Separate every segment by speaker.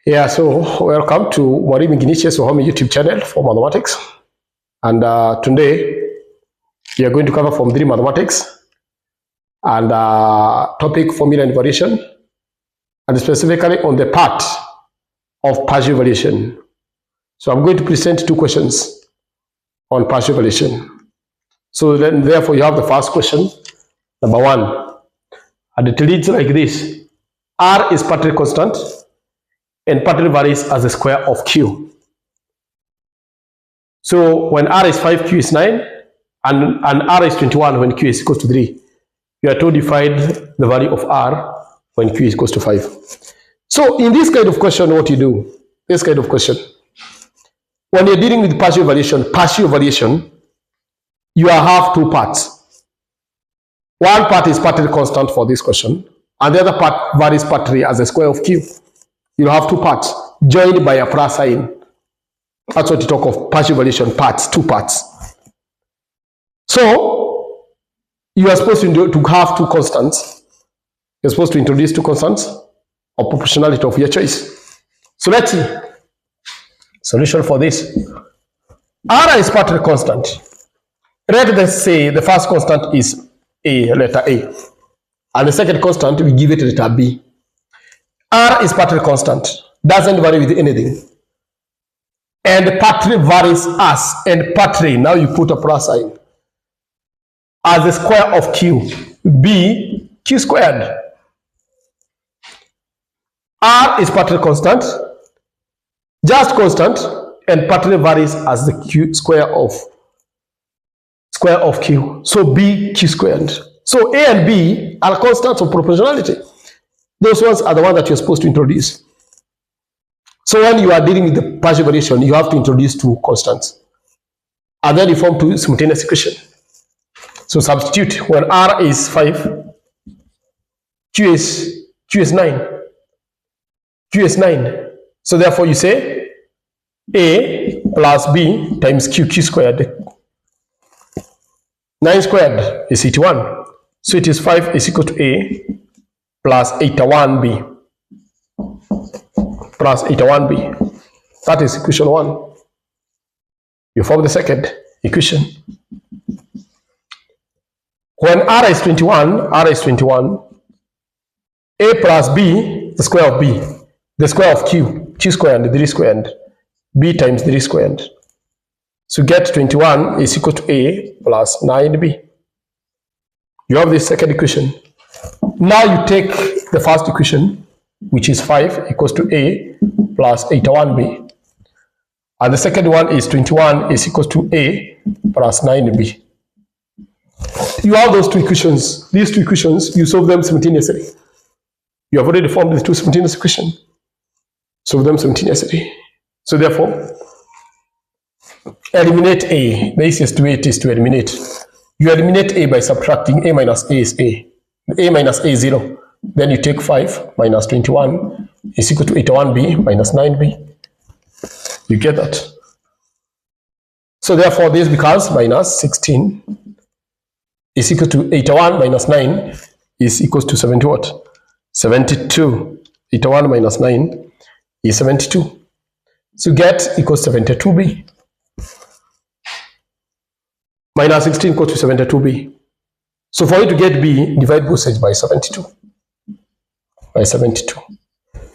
Speaker 1: Yeah, so welcome to Mwalimu Ignatius Wahome YouTube channel for mathematics. And today we are going to cover Form 3 mathematics and topic formula and variation, and specifically on the part of partial variation. So I'm going to present two questions on partial variation. So then therefore you have the first question, number 1, and it reads like this: R is partially constant and partially varies as the square of Q. So when R is 5, Q is 9, and R is 21 when Q is equal to 3. You are told to find the value of R when Q is equal to 5. So in this kind of question, what you do, this kind of question, when you're dealing with partial variation, you have two parts. One part is partially constant for this question, and the other part varies partially as the square of Q. You'll have two parts joined by a plus sign. That's what you talk of partial variation parts, two parts. So you are supposed to have two constants. You're supposed to introduce two constants of proportionality of your choice. So let's see. Solution for this. R is partially constant. Let us say the first constant is A, letter A. And the second constant, we give it letter B. R is partially constant, doesn't vary with anything. And partially varies as, and partially, now you put a plus sign, as the square of Q, B, Q squared. R is partially constant, just constant, and partially varies as the Q square of Q. So B, Q squared. So A and B are constants of proportionality. Those ones are the ones that you're supposed to introduce. So when you are dealing with the partial variation, you have to introduce two constants. And then you form two simultaneous equations. So substitute. When R is 5, Q is 9. Q is 9. So therefore you say A plus B times Q squared. 9 squared is 81. So it is 5 is equal to A plus 81B. Plus 81B. That is equation 1. You form the second equation. When R is 21, A plus B, the square of B, the square of Q squared, 3 squared, B times 3 squared. So get 21 is equal to A plus 9B. You have this second equation. Now you take the first equation, which is 5 equals to A plus 81B. And the second one is 21 is equals to A plus 9B. You have those two equations. These two equations, you solve them simultaneously. You have already formed these two simultaneous equations. Solve them simultaneously. So therefore, eliminate A. The easiest way it is to eliminate. You eliminate A by subtracting A minus A is A. A minus A is 0. Then you take 5 minus 21 is equal to 81B minus 9B. You get that. So therefore this becomes minus 16 is equal to 81 minus 9 is equal to 70 what? 72. 81 minus 9 is 72. So get equals 72B. Minus 16 equals to 72B. So for you to get B, divide both sides by 72. By 72.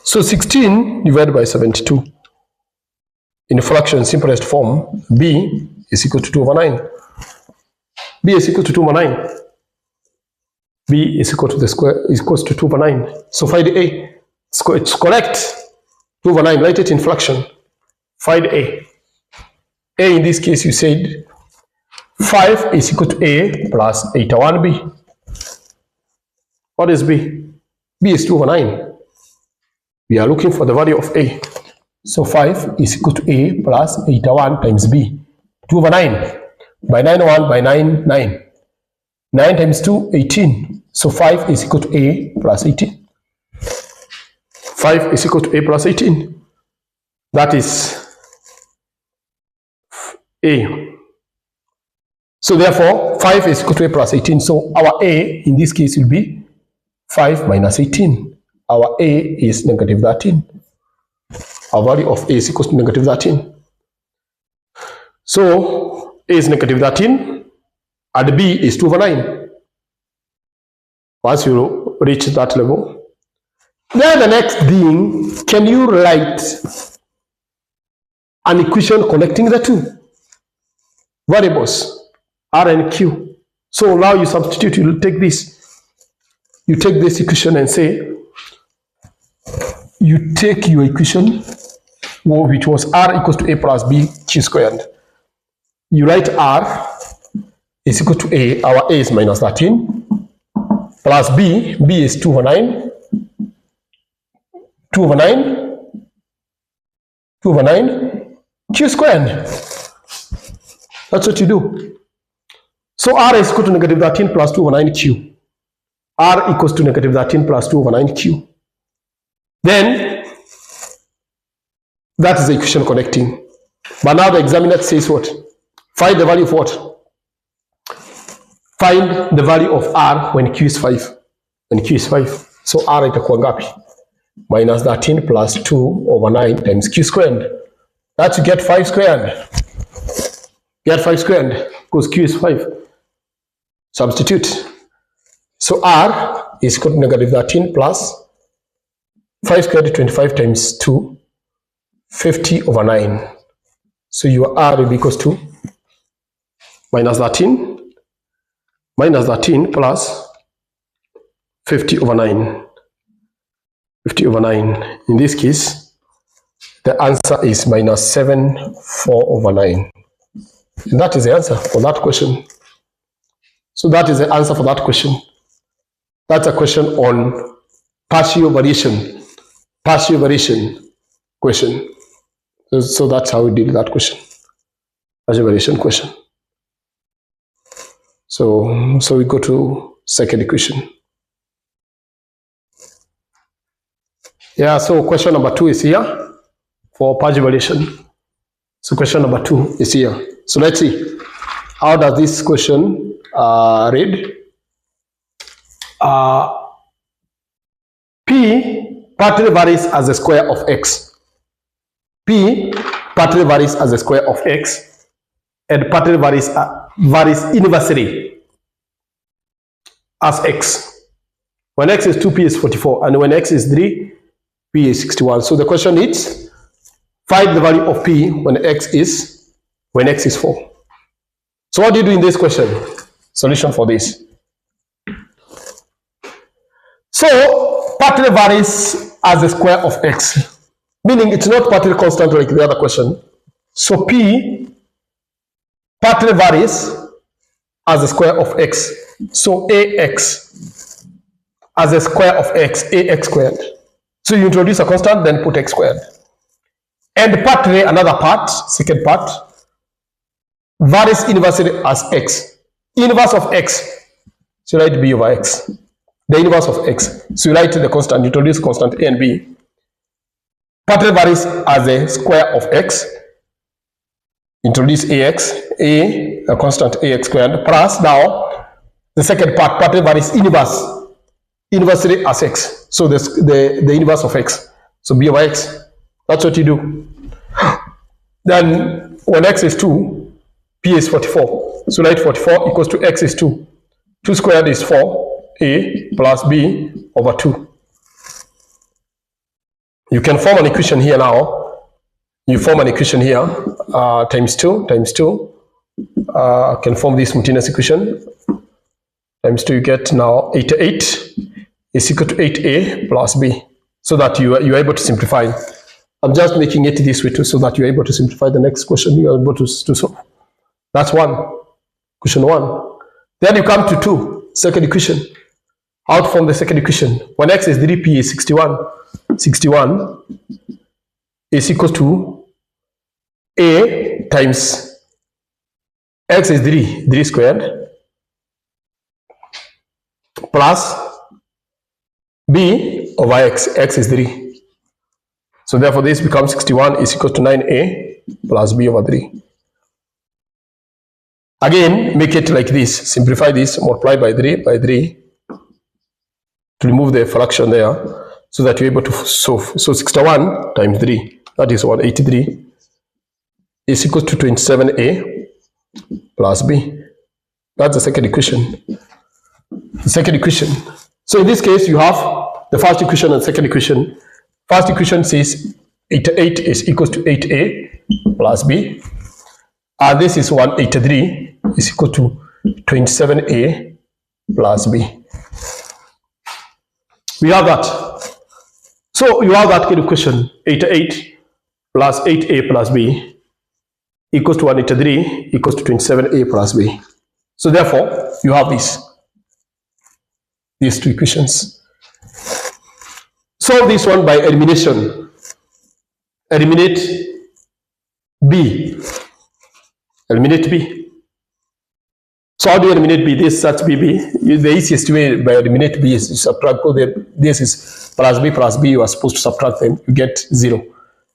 Speaker 1: So 16 divided by 72. In the fraction simplest form, B is equal to 2 over 9. B is equal to 2 over 9. B is equal to the square is equals to 2 over 9. So find A. It's correct. 2 over 9, write it in fraction. Find A. A in this case you said 5 is equal to A plus 81B. What is B? B is 2 over 9. We are looking for the value of A. So 5 is equal to A plus 81 times B. 2 over 9. By 9 1 by 9, 9. 9 times 2, 18. So 5 is equal to A plus 18. 5 is equal to A plus 18. That is A. So therefore, 5 is equal to A plus 18. So our A in this case will be 5 minus 18. Our A is negative 13. our value of a is equals to negative 13. So a is negative 13 and b is 2 over 9. Once you reach that level, then the next thing, can you write an equation connecting the two variables, r and q? So now you substitute, you take this equation and say, you take your equation, which was r equals to a plus b q squared. You write r is equal to a, our a is minus 13, plus b is 2 over 9, 2 over 9, q squared. That's what you do. So r is equal to negative 13 plus 2 over 9 q. R equals to negative 13 plus 2 over 9 q. Then, that is the equation connecting. But now the examiner says what? Find the value of what? Find the value of r when q is 5. When q is 5. So r itakuwa ngapi? Minus 13 plus 2 over 9 times q squared. That's you get 5 squared. Get 5 squared because q is 5. Substitute. So r is equal to negative 13 plus 5 squared 25 times 2, 50 over 9. So your r will be equals to minus 13 plus 50 over 9. 50 over 9. In this case, the answer is minus 7, 4 over 9. And that is the answer for that question. So that is the answer for that question. That's a question on partial variation. Partial variation question. So that's how we did that question. Partial variation question. So we go to second equation. Yeah, so question number 2 is here for partial variation. So question number 2 is here. So let's see. How does this question read? P partly varies as the square of x. P partly varies as the square of x, and partly varies inversely as x. When x is 2, p is 44, and when x is 3, p is 61. So the question is, find the value of p when x is 4. So what do you do in this question? Solution for this. So partly varies as the square of x, meaning it's not partly constant like the other question. So p partly varies as the square of x. So ax as the square of x, ax squared. So you introduce a constant, then put x squared. And partly, another part, second part, varies inversely as x. Inverse of x, so you write b over x. The inverse of x, so you write the constant, introduce constant a and b. Partly varies as the square of x, introduce ax, a constant ax squared, plus now the second part, partly varies inversely as x. So the inverse of x, so b over x. That's what you do. Then when x is 2, p is 44. So write 44 equals to x is 2. 2 squared is 4, a plus b over 2. You can form an equation here now. You form an equation here, times 2. Can form this simultaneous equation. Times 2, you get now 88 is equal to 8a plus b. So that you are able to simplify. I'm just making it this way too, so that you're able to simplify the next question. You are able to solve. That's one. Question 1. Then you come to 2, second equation. Out from the second equation. When x is 3, p is 61. 61 is equal to a times x is 3 squared, plus b over x is 3. So therefore this becomes 61 is equal to 9a plus b over 3. Again, make it like this. Simplify this, multiply by 3 to remove the fraction there, so that you're able to solve. So 61 times 3, that is 183, is equal to 27a plus b. That's the second equation. The second equation. So in this case, you have the first equation and second equation. First equation says 88 is equal to 8a plus b. And this is 183 is equal to 27a plus b. We have that. So you have that kind of question, 88 plus 8a plus b equals to 183 equals to 27a plus b. So therefore, you have these two equations. Solve this one by elimination. Eliminate b. Eliminate b. So how do you eliminate b? This such bb. The easiest way by eliminate b is you subtract. This is plus b. You are supposed to subtract them. You get 0.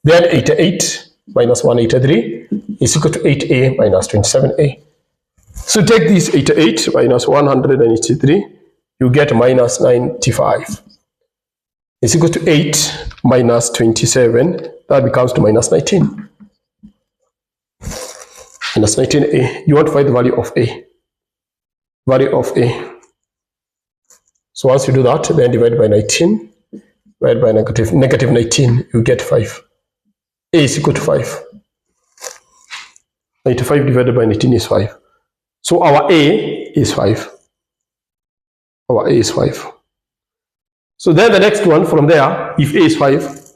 Speaker 1: Then 88 minus 183 is equal to 8a minus 27a. So take this 88 minus 183. You get minus 95. It's equal to 8 minus 27. That becomes to minus 19. Minus 19a. You want to find the value of a. Value of a. So once you do that, then divide by 19. Divide by negative 19. You get 5. A is equal to 5. 95 divided by 19 is 5. So our a is 5. Our a is 5. So then the next one from there, if a is 5,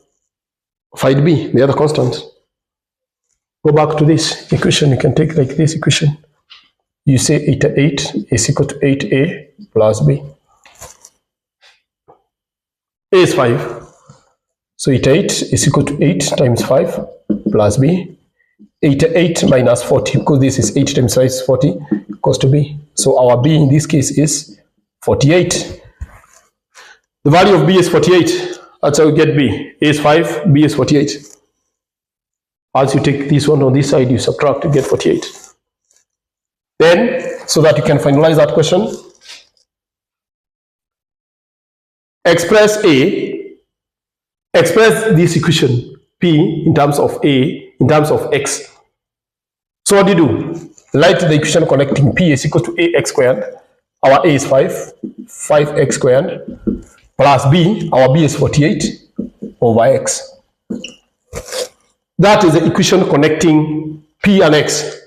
Speaker 1: find b, the other constant. Go back to this equation. You can take like this equation. You say 88 is equal to 8a plus b. A is 5. So 88 is equal to 8 times 5 plus b. 88 minus 40, because this is 8 times 5 is 40, equals to b. So our b in this case is 48. The value of b is 48. That's how we get b. A is 5, b is 48. As you take this one on this side, you subtract to get 48. Then, so that you can finalize that question, express this equation p in terms of a, in terms of x. So what do you do? Write the equation connecting p is equal to ax squared. Our a is 5, 5x squared, plus b, our b is 48 over x. That is the equation connecting p and x.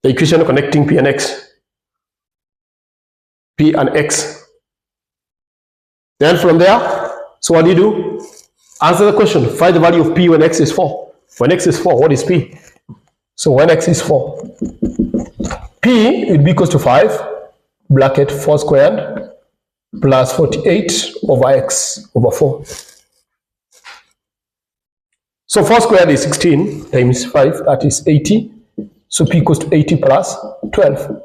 Speaker 1: The equation connecting p and x. P and x. Then from there, so what do you do? Answer the question. Find the value of p when x is 4. When x is 4, what is p? So when x is 4, p will be equal to 5, bracket 4 squared, plus 48 over x over 4. So 4 squared is 16 times 5, that is 80. So p equals to 80 plus 12.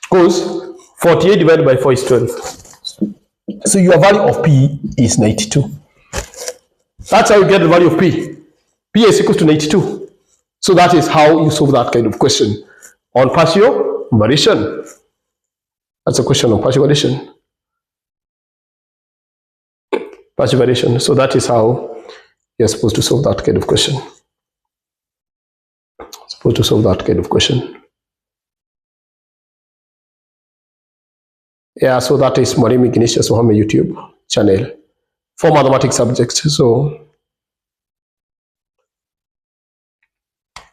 Speaker 1: Because 48 divided by 4 is 12. So your value of p is 92. That's how you get the value of p. P is equal to 92. So that is how you solve that kind of question on partial variation. That's a question on partial variation. Partial variation. So that is how you're supposed to solve that kind of question. Supposed to solve that kind of question. Yeah, so that is Mwalimu Ignatius Wahome YouTube channel for mathematics subjects. So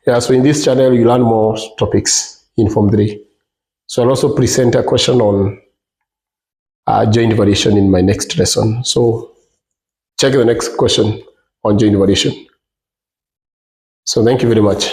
Speaker 1: yeah, so in this channel you learn more topics in Form 3. So I'll also present a question on joint variation in my next lesson. So check the next question on joint variation. So thank you very much.